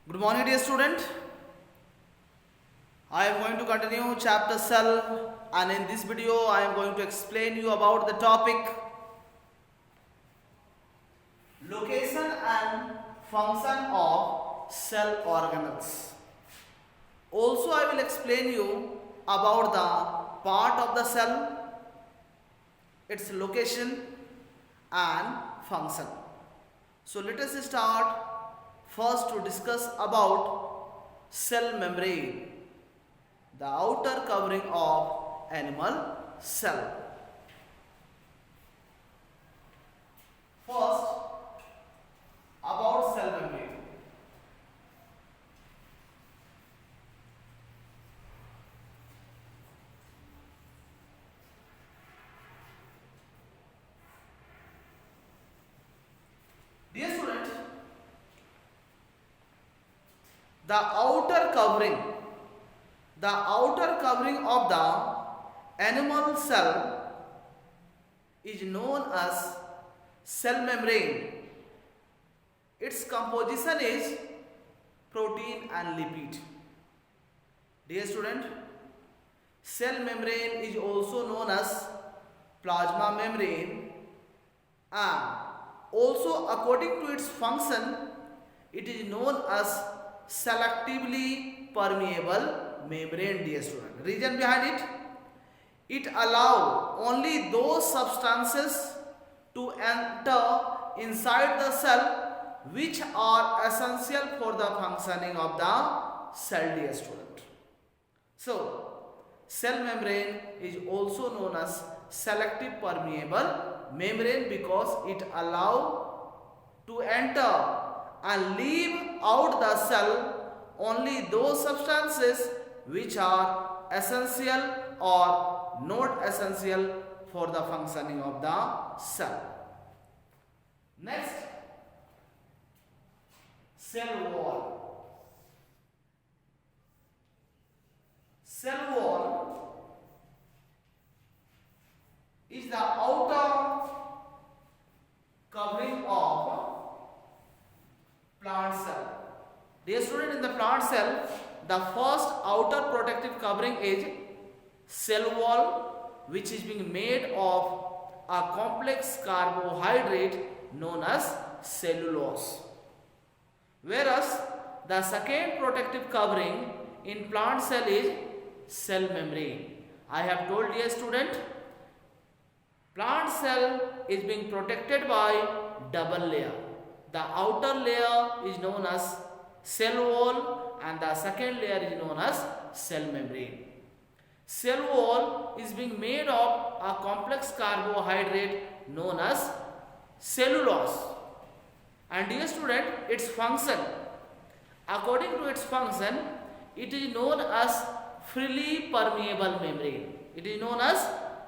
Good morning, dear student. I am going to continue chapter cell, and in this video I am going to explain you about the topic location and function of cell organelles. Also I will explain you about the part of the cell, its location and function. So let us start first to discuss about cell membrane, the outer covering of animal cell. First, about cell membrane. Dear student, the outer covering of the animal cell is known as cell membrane. Its composition is protein and lipid. Dear student, cell membrane is also known as plasma membrane, and also according to its function it is known as selectively permeable membrane. Dear student, reason behind it allow only those substances to enter inside the cell which are essential for the functioning of the cell. Dear student, so cell membrane is also known as selective permeable membrane because it allow to enter and leave out the cell only those substances which are essential or not essential for the functioning of the cell. Next, cell wall. Cell wall is the outer covering of plant cell. Dear student, in the plant cell, the first outer protective covering is cell wall, which is being made of a complex carbohydrate known as cellulose. Whereas the second protective covering in plant cell is cell membrane. I have told, dear student, plant cell is being protected by double layer. The outer layer is known as cell wall and the second layer is known as cell membrane. Cell wall is being made of a complex carbohydrate known as cellulose. And dear student, its function, according to its function, it is known as freely permeable membrane. It is known as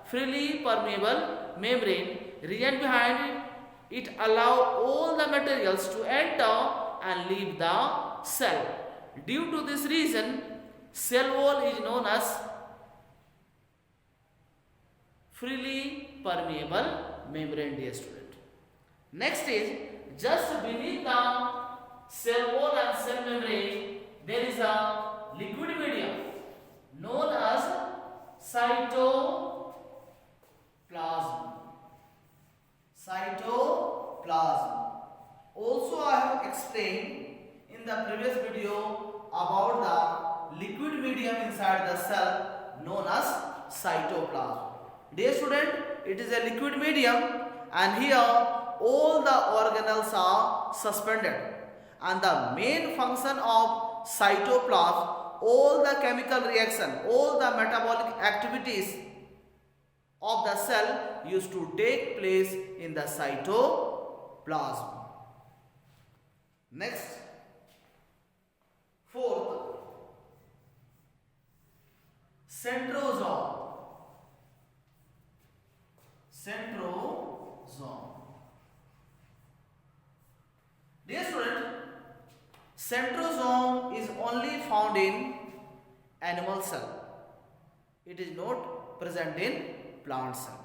freely permeable membrane. Reason behind it allow all the materials to enter and leave the cell. Due to this reason, cell wall is known as freely permeable membrane, dear student. Next is, just beneath the cell wall and cell membrane, there is a liquid medium known as cytoplasm. Cytoplasm. Also I have explained in the previous video about the liquid medium inside the cell known as cytoplasm. Dear student, it is a liquid medium and here all the organelles are suspended, and the main function of cytoplasm, all the chemical reaction, all the metabolic activities of the cell used to take place in the cytoplasm. Next, fourth, centrosome. Centrosome. Dear student, centrosome is only found in animal cell. It is not present in plant cell.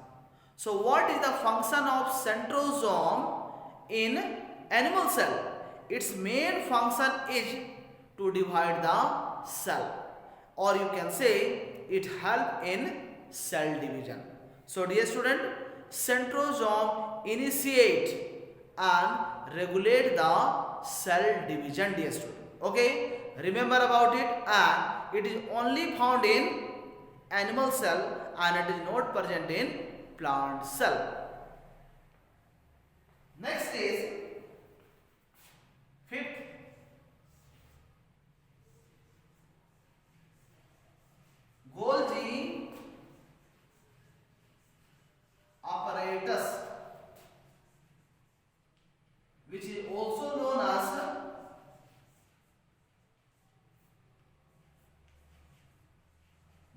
So what is the function of centrosome in animal cell? Its main function is to divide the cell, or you can say it help in cell division. So dear student, centrosome initiate and regulate the cell division, dear student. Okay, remember about it. And it is only found in animal cell and it is not present in plant cell. Next is fifth, Golgi apparatus, which is also known as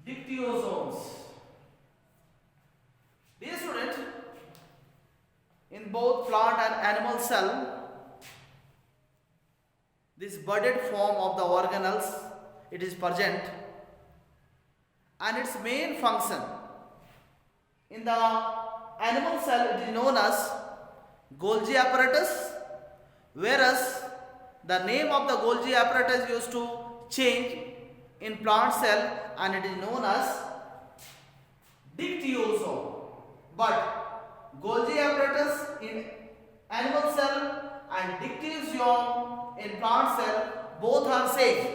dictyosomes. Dear student, in both plant and animal cell, this budded form of the organelles, it is present, and its main function in the animal cell, it is known as Golgi apparatus, whereas the name of the Golgi apparatus used to change in plant cell and it is known as dictyosome. But Golgi apparatus in animal cell and dictyosome in plant cell, both are same.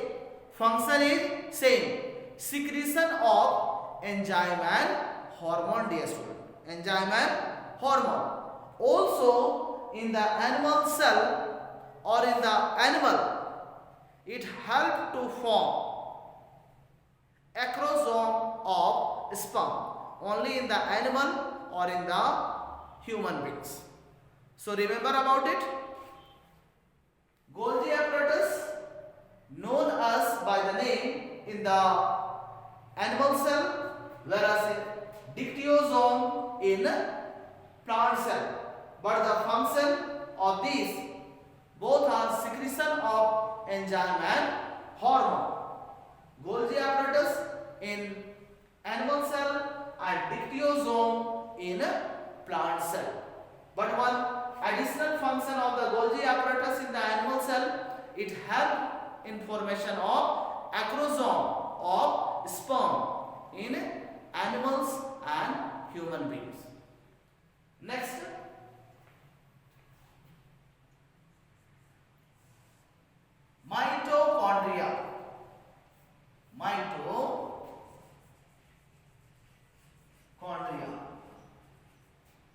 Function is same. Secretion of enzyme and hormone, dear student. Enzyme and hormone. Also in the animal cell or in the animal, it helps to form acrosome of sperm, only in the animal or in the human beings. So remember about it. Golgi apparatus known as by the name in the animal cell, whereas dictyosome in plant cell. But the function of these both are secretion of enzyme and hormone. Golgi apparatus in animal cell and dictyosome in plant cell. But one additional function of the Golgi apparatus in the animal cell, it helps in formation of acrosome of sperm in animals and human beings. Next, mitochondria. Mitochondria.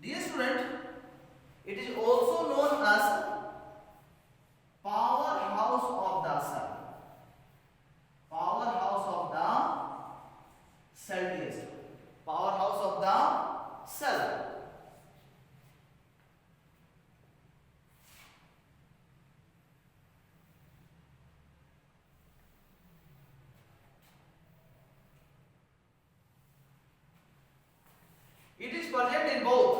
Dear student, it is also known as powerhouse of the cell. Powerhouse of the cell, dear student. Powerhouse of the cell. It is present in both,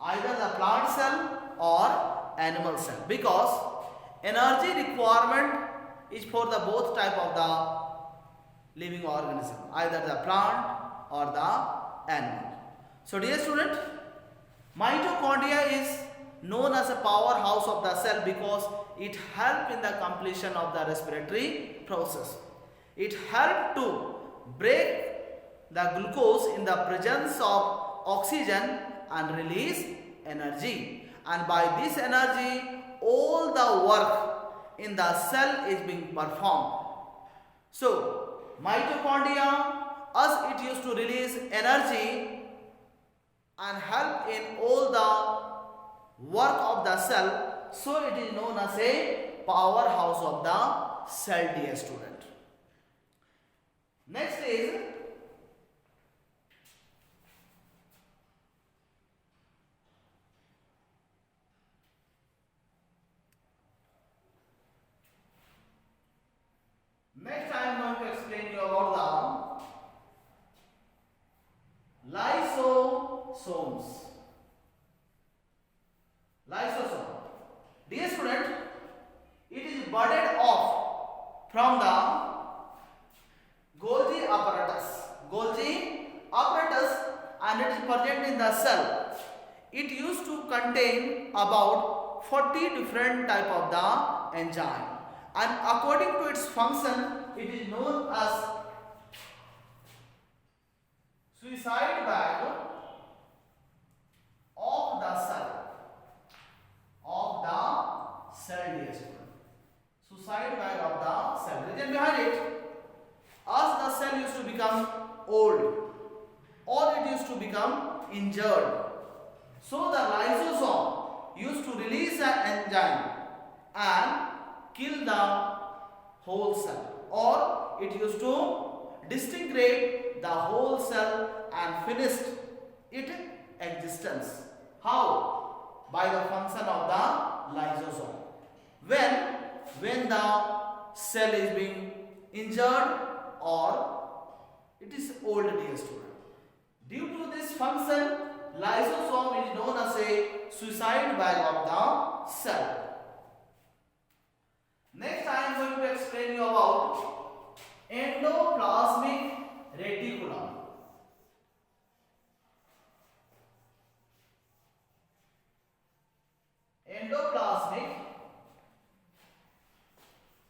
either the plant cell or animal cell, because energy requirement is for the both type of the living organism, either the plant or the animal. So dear student, mitochondria is known as a powerhouse of the cell because it helps in the completion of the respiratory process. It helps to break the glucose in the presence of oxygen and release energy, and by this energy all the work in the cell is being performed. So mitochondria, as it used to release energy and help in all the work of the cell, so it is known as a powerhouse of the cell, dear student. Next is next I am going to explain you about the lysosomes. Lysosome. Dear student, it is budded off from the Golgi apparatus. Golgi apparatus, and it is present in the cell. It used to contain about 40 different type of the enzyme, and according to its function it is known as suicide bag of the cell, dear student. Suicide bag of the cell. Reason behind it, as the cell used to become old or it used to become injured, so the lysosome used to release an enzyme and kill the whole cell, or it used to disintegrate the whole cell and finished its existence. How? By the function of the lysosome. When the cell is being injured or it is old, dear student. Due to this function, lysosome is known as a suicide bag of the cell. Next, I am going to explain you about endoplasmic reticulum. Endoplasmic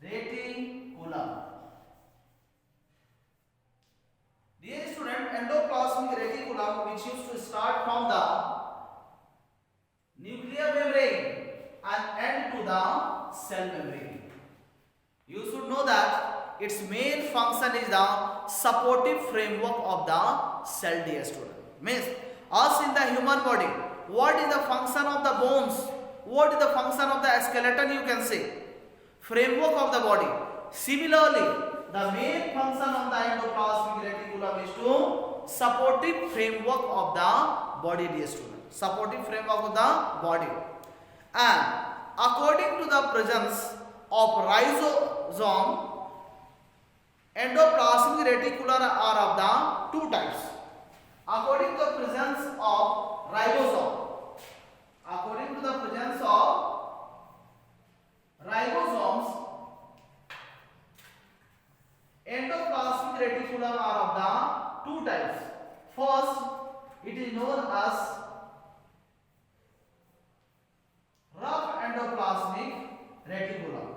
reticulum. Dear student, endoplasmic reticulum, which used to start from the nuclear membrane and end to the cell membrane. You should know that its main function is the supportive framework of the cell, dear student. Means, us in the human body, what is the function of the bones? What is the function of the skeleton, you can say? Framework of the body. Similarly, the main function of the endoplasmic reticulum is to supportive framework of the body, dear student. Supportive framework of the body. And according to the presence of rhizosome, endoplasmic reticulum are of the two types. According to the presence of ribosome, according to the presence of ribosomes, endoplasmic reticulum are of the two types. First, it is known as rough endoplasmic reticulum,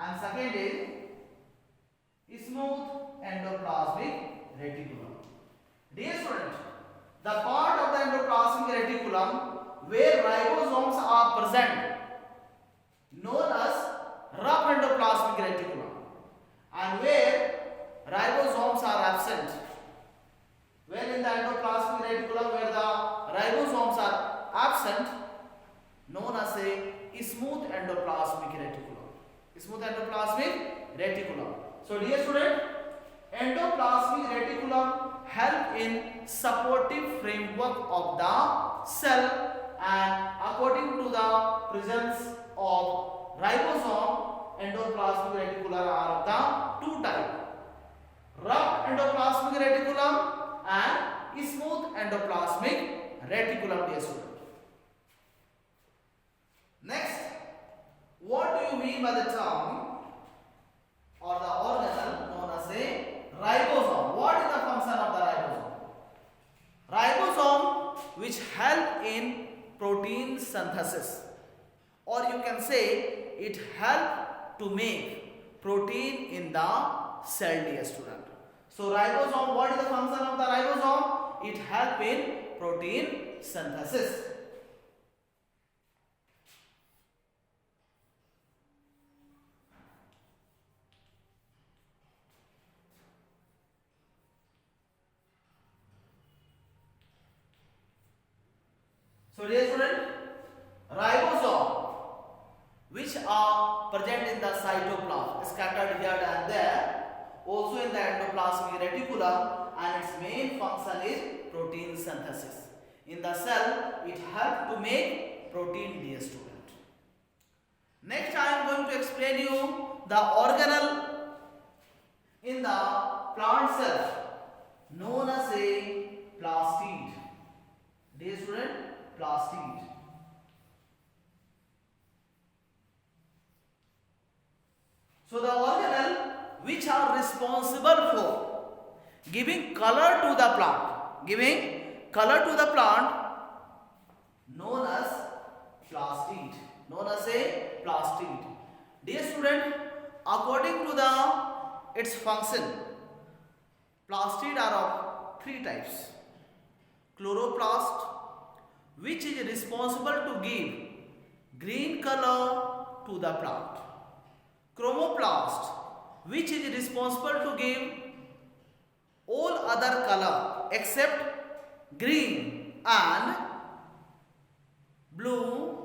and second is smooth endoplasmic reticulum. Dear student, the part of the endoplasmic reticulum where ribosomes are present, known as rough endoplasmic reticulum, and where ribosomes are absent, when in the endoplasmic reticulum where the ribosomes are absent, known as a smooth endoplasmic reticulum. Smooth endoplasmic reticulum. So dear student, endoplasmic reticulum help in supportive framework of the cell, and according to the presence of ribosome, endoplasmic reticulum are of the two types: rough endoplasmic reticulum and smooth endoplasmic reticulum, dear student. Next, what do you mean by the term or the organelle known as a ribosome? What is the function of the ribosome? Ribosome, which help in protein synthesis, or you can say it help to make protein in the cell, dear student. So ribosome, what is the function of the ribosome? It help in protein synthesis. So dear student, ribosome, which are present in the cytoplasm, scattered here and there, also in the endoplasmic reticulum, and its main function is protein synthesis. In the cell, it helps to make protein, dear student. Next, I am going to explain you the organelle in the plant cell known as a plastid. Dear student, plastid. So the organelle which are responsible for giving color to the plant, known as plastid, Dear student, According to the its function, plastid are of three types. Chloroplast, which is responsible to give green color to the plant. Chromoplast, which is responsible to give all other color except green and blue,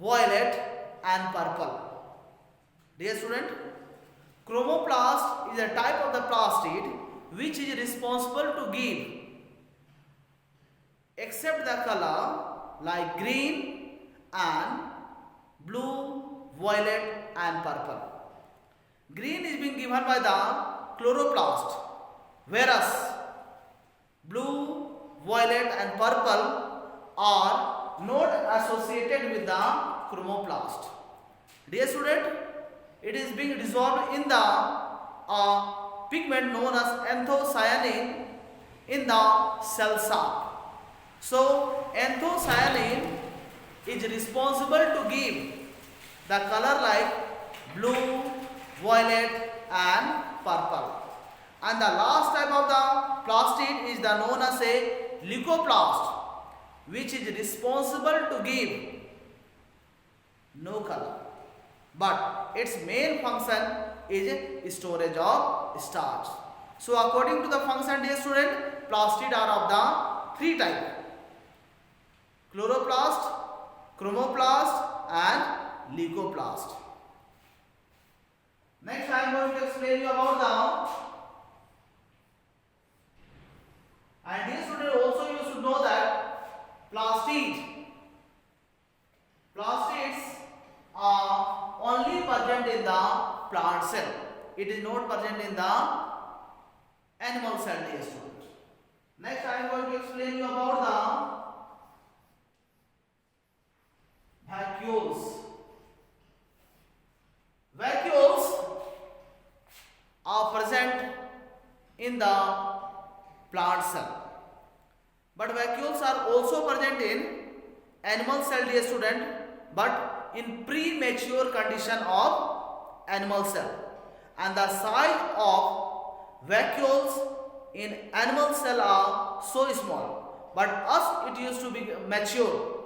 violet and purple. Dear student, chromoplast is a type of the plastid which is responsible to give except the color like green and blue, violet and purple. Green is being given by the chloroplast, whereas blue, violet and purple are not associated with the chromoplast. Dear student, it is being dissolved in the pigment known as anthocyanin in the cell sap. So anthocyanin is responsible to give the color like blue, violet and purple. And the last type of the plastid is the known as a leucoplast, which is responsible to give no color, but its main function is storage of starch. So according to the function, dear student, plastid are of the three types: chloroplast, chromoplast and leucoplast. Next I am going to explain you about and dear student, also you should know that plastids are only present in the plant cell. It is not present in the animal cell, dear student. Next I am going to explain you about the vacuoles. Vacuoles are present in the plant cell, but vacuoles are also present in animal cell, dear student, but in premature condition of animal cell, and the size of vacuoles in animal cell are so small, but as it used to be mature,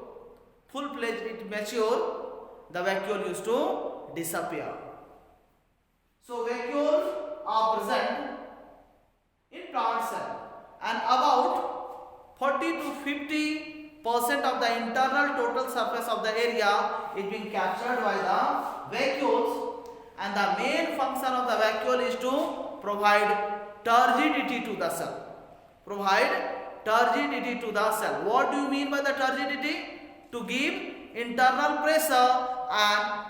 full-fledged it mature, the vacuole used to disappear. So vacuoles are present in plant cell, and about 40 to 50% of the internal total surface of the area is being captured by the vacuoles, and the main function of the vacuole is to provide turgidity to the cell. Provide turgidity to the cell. What do you mean by the turgidity? To give internal pressure and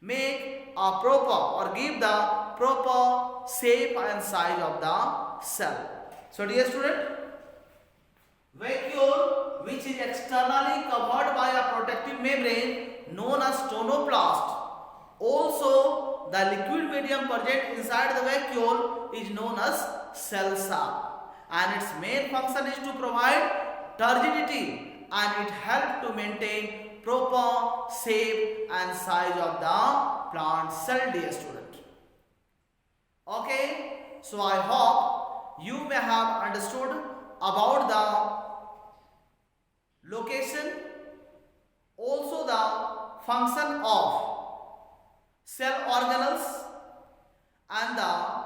make a proper or give the proper shape and size of the cell. So dear student, vacuole, which is externally covered by a protective membrane known as tonoplast. Also, the liquid medium present inside the vacuole is known as cell sap, and its main function is to provide turgidity, and it helps to maintain proper shape and size of the plant cell, dear student. Okay, so I hope you may have understood about the location, also the function of cell organelles and the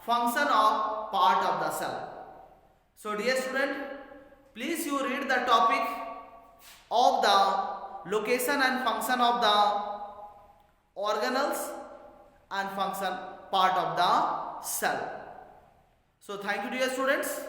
function of part of the cell. So dear student, please you read the topic of the location and function of the organelles and function part of the cell. So thank you dear students.